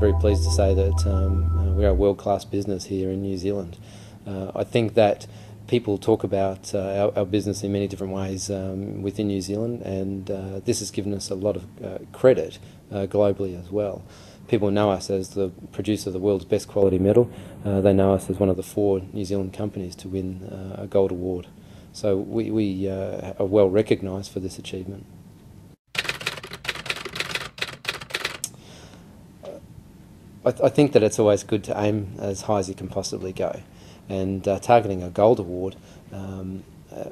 very pleased to say that we're a world-class business here in New Zealand. I think that people talk about our business in many different ways within New Zealand, and this has given us a lot of credit globally as well. People know us as the producer of the world's best quality metal. They know us as one of the 4 New Zealand companies to win a gold award. So we are well recognised for this achievement. I think that it's always good to aim as high as you can possibly go, and targeting a gold award,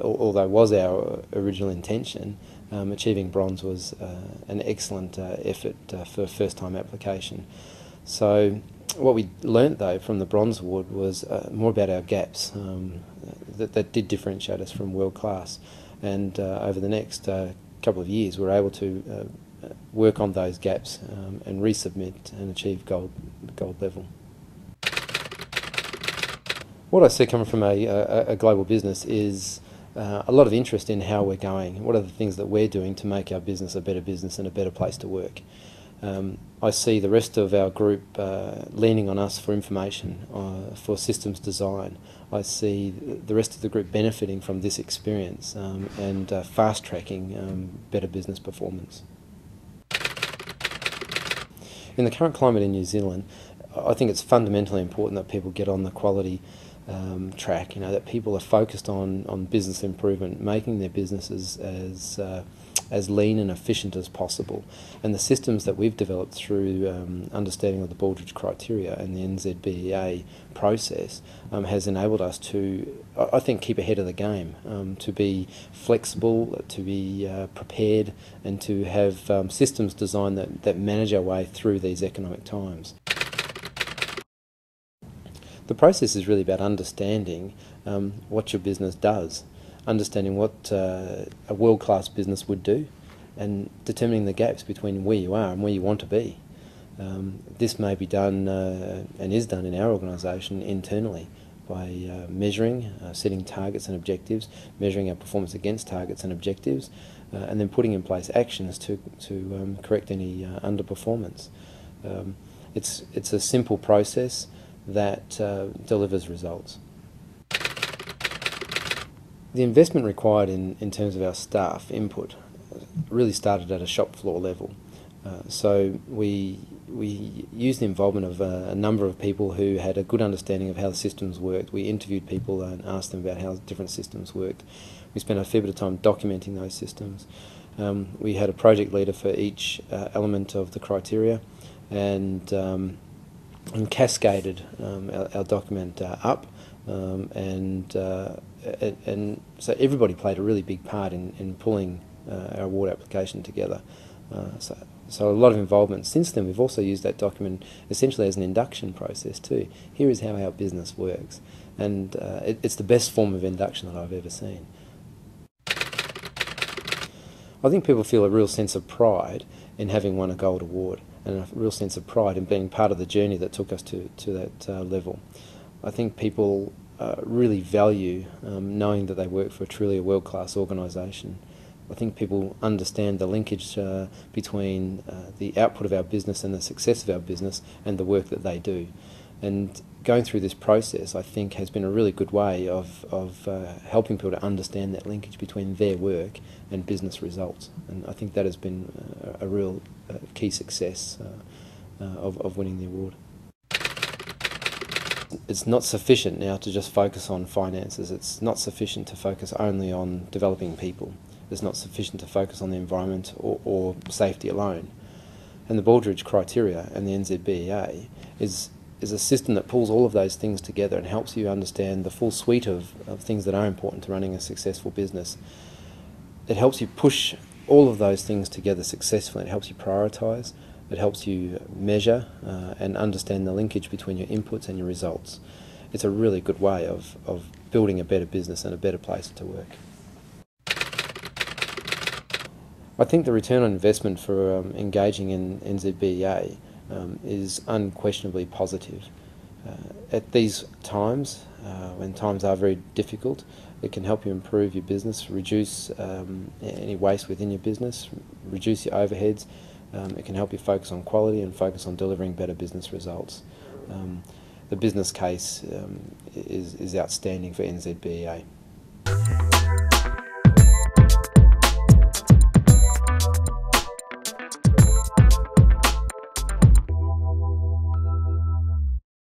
although was our original intention, achieving bronze was an excellent effort for first-time application. So what we learnt though from the bronze award was more about our gaps that did differentiate us from world class, and over the next couple of years we were able to work on those gaps and resubmit and achieve gold level. What I see coming from a global business is a lot of interest in how we're going. What are the things that we're doing to make our business a better business and a better place to work? I see the rest of our group leaning on us for information, for systems design. I see the rest of the group benefiting from this experience and fast-tracking better business performance. In the current climate in New Zealand, I think it's fundamentally important that people get on the quality track, that people are focused on business improvement, making their businesses as lean and efficient as possible. And the systems that we've developed through understanding of the Baldrige criteria and the NZBEA process has enabled us to, I think, keep ahead of the game, to be flexible, to be prepared, and to have systems designed that manage our way through these economic times. The process is really about understanding what your business does, understanding what a world-class business would do, and determining the gaps between where you are and where you want to be. This may be done and is done in our organisation internally by measuring, setting targets and objectives, measuring our performance against targets and objectives, and then putting in place actions to correct any underperformance. It's a simple process that delivers results. The investment required in terms of our staff input really started at a shop floor level. So we used the involvement of a number of people who had a good understanding of how the systems worked. We interviewed people and asked them about how different systems worked. We spent a fair bit of time documenting those systems. We had a project leader for each element of the criteria, and cascaded our document up, and so everybody played a really big part in pulling our award application together. So a lot of involvement. Since then, we've also used that document essentially as an induction process too. Here is how our business works, and it's the best form of induction that I've ever seen. I think people feel a real sense of pride in having won a gold award, and a real sense of pride in being part of the journey that took us to that level. I think people really value knowing that they work for truly a world-class organisation. I think people understand the linkage between the output of our business and the success of our business and the work that they do. And going through this process, I think, has been a really good way of helping people to understand that linkage between their work and business results. And I think that has been a real key success of winning the award. It's not sufficient now to just focus on finances. It's not sufficient to focus only on developing people. It's not sufficient to focus on the environment or safety alone. And the Baldrige criteria and the NZBEA is a system that pulls all of those things together and helps you understand the full suite of things that are important to running a successful business. It helps you push all of those things together successfully. It helps you prioritise, it helps you measure and understand the linkage between your inputs and your results. It's a really good way of building a better business and a better place to work. I think the return on investment for engaging in NZBEA is unquestionably positive. At these times, when times are very difficult, it can help you improve your business, reduce any waste within your business, reduce your overheads, It can help you focus on quality and focus on delivering better business results. The business case is outstanding for NZBEA.